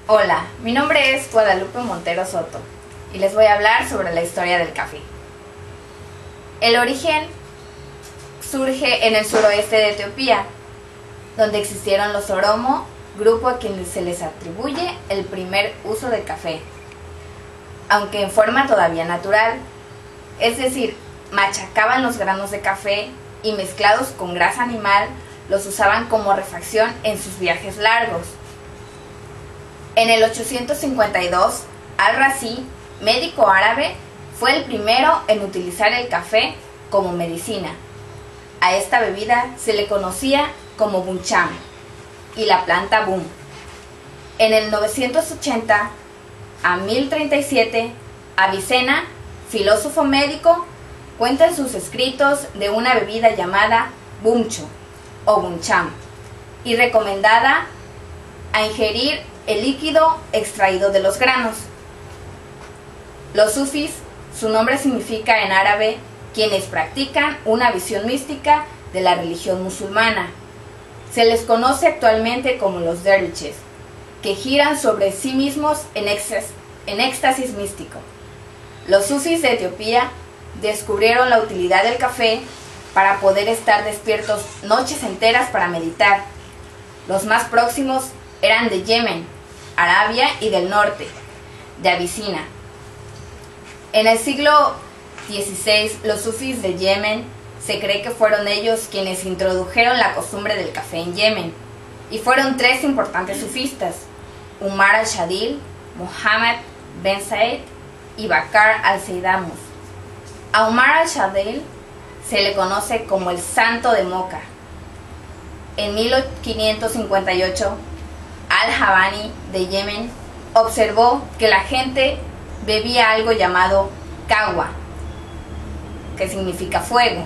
Hola, mi nombre es Guadalupe Montero Soto y les voy a hablar sobre la historia del café. El origen surge en el suroeste de Etiopía, donde existieron los Oromo, grupo a quienes se les atribuye el primer uso del café, aunque en forma todavía natural, es decir, machacaban los granos de café y mezclados con grasa animal los usaban como refacción en sus viajes largos. En el 852, Al-Razi, médico árabe, fue el primero en utilizar el café como medicina. A esta bebida se le conocía como buncham y la planta bum. En el 980 a 1037, Avicena, filósofo médico, cuenta en sus escritos de una bebida llamada bumcho o buncham y recomendada a ingerir el líquido extraído de los granos. Los sufís, su nombre significa en árabe quienes practican una visión mística de la religión musulmana. Se les conoce actualmente como los derviches, que giran sobre sí mismos en éxtasis místico. Los sufís de Etiopía descubrieron la utilidad del café para poder estar despiertos noches enteras para meditar. Los más próximos eran de Yemen, Arabia y del norte, de Abisinia. En el siglo XVI, los sufís de Yemen se cree que fueron ellos quienes introdujeron la costumbre del café en Yemen, y fueron tres importantes sufistas: Umar al-Shadil, Muhammad Ben Said y Bakr al-Saidamus. A Umar al-Shadil se le conoce como el Santo de Moca. En 1558, Al-Habani de Yemen observó que la gente bebía algo llamado kahwa, que significa fuego.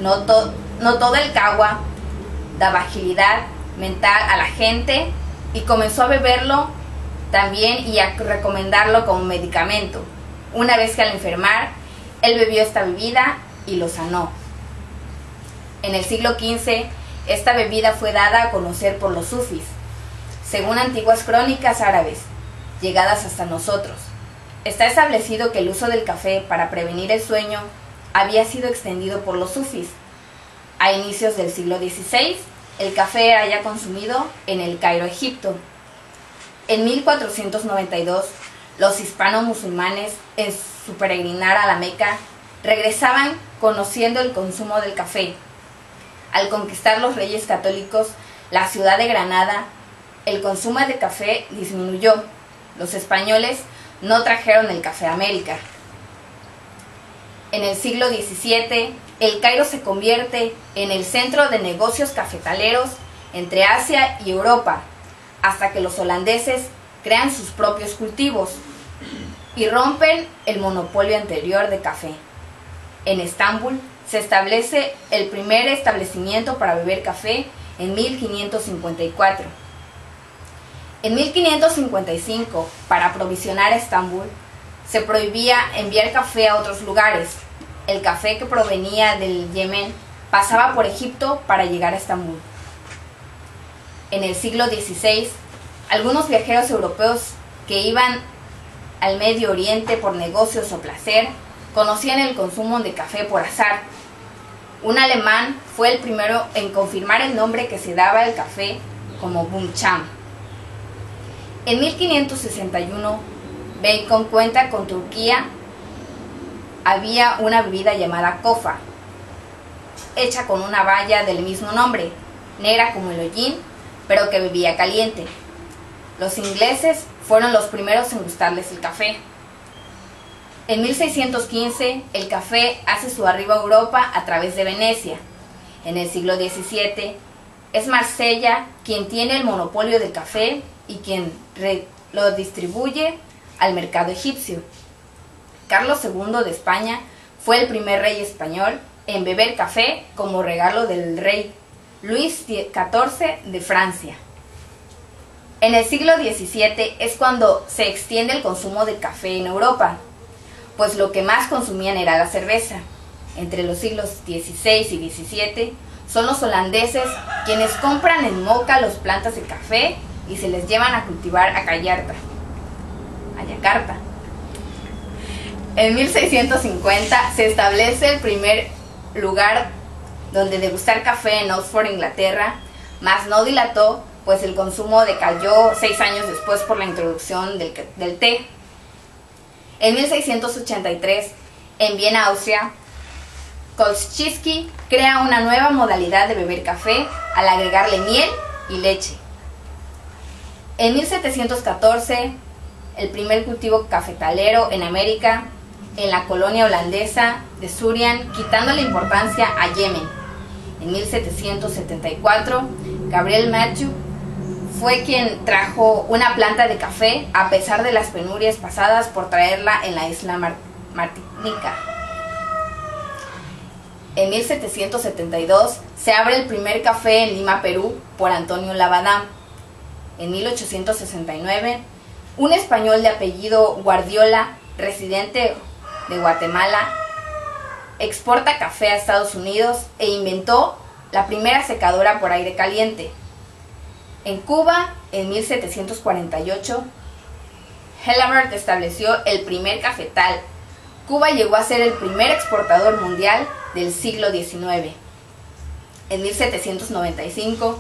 No todo el kahwa daba agilidad mental a la gente y comenzó a beberlo también y a recomendarlo como medicamento. Una vez que al enfermar, él bebió esta bebida y lo sanó. En el siglo XV, esta bebida fue dada a conocer por los sufís, según antiguas crónicas árabes, llegadas hasta nosotros. Está establecido que el uso del café para prevenir el sueño había sido extendido por los sufís. A inicios del siglo XVI, el café era ya consumido en el Cairo, Egipto. En 1492, los hispano-musulmanes, en su peregrinar a la Meca, regresaban conociendo el consumo del café. Al conquistar los reyes católicos la ciudad de Granada, el consumo de café disminuyó. Los españoles no trajeron el café a América. En el siglo XVII, el Cairo se convierte en el centro de negocios cafetaleros entre Asia y Europa, hasta que los holandeses crean sus propios cultivos y rompen el monopolio anterior de café. En Estambul se establece el primer establecimiento para beber café en 1554. En 1555, para aprovisionar a Estambul, se prohibía enviar café a otros lugares. El café que provenía del Yemen pasaba por Egipto para llegar a Estambul. En el siglo XVI, algunos viajeros europeos que iban al Medio Oriente por negocios o placer conocían el consumo de café por azar. Un alemán fue el primero en confirmar el nombre que se daba al café como buncham. En 1561, Bacon cuenta con Turquía había una bebida llamada kofa, hecha con una baya del mismo nombre, negra como el hollín, pero que bebía caliente. Los ingleses fueron los primeros en gustarles el café. En 1615, el café hace su arribo a Europa a través de Venecia. En el siglo XVII, es Marsella quien tiene el monopolio del café y quien lo distribuye al mercado egipcio. Carlos II de España fue el primer rey español en beber café como regalo del rey Luis XIV de Francia. En el siglo XVII es cuando se extiende el consumo de café en Europa, pues lo que más consumían era la cerveza. Entre los siglos XVI y XVII son los holandeses quienes compran en Moca las plantas de café y se les llevan a cultivar a Yakarta. En 1650 se establece el primer lugar donde degustar café en Oxford, Inglaterra, mas no dilató, pues el consumo decayó 6 años después por la introducción del té. En 1683, en Viena, Austria, Kolschisky crea una nueva modalidad de beber café al agregarle miel y leche. En 1714, el primer cultivo cafetalero en América, en la colonia holandesa de Surian, quitando la importancia a Yemen. En 1774, Gabriel Mathieu fue quien trajo una planta de café a pesar de las penurias pasadas por traerla en la isla Martinica. En 1772 se abre el primer café en Lima, Perú, por Antonio Lavadam. En 1869, un español de apellido Guardiola, residente de Guatemala, exporta café a Estados Unidos e inventó la primera secadora por aire caliente. En Cuba, en 1748, Hellerberg estableció el primer cafetal. Cuba llegó a ser el primer exportador mundial del siglo XIX. En 1795,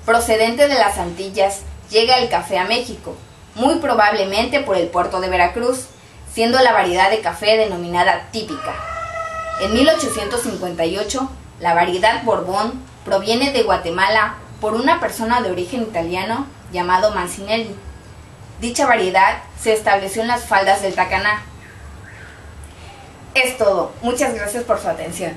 procedente de las Antillas, llega el café a México, muy probablemente por el puerto de Veracruz, siendo la variedad de café denominada típica. En 1858, la variedad Borbón proviene de Guatemala por una persona de origen italiano llamado Mancinelli. Dicha variedad se estableció en las faldas del Tacaná. Es todo. Muchas gracias por su atención.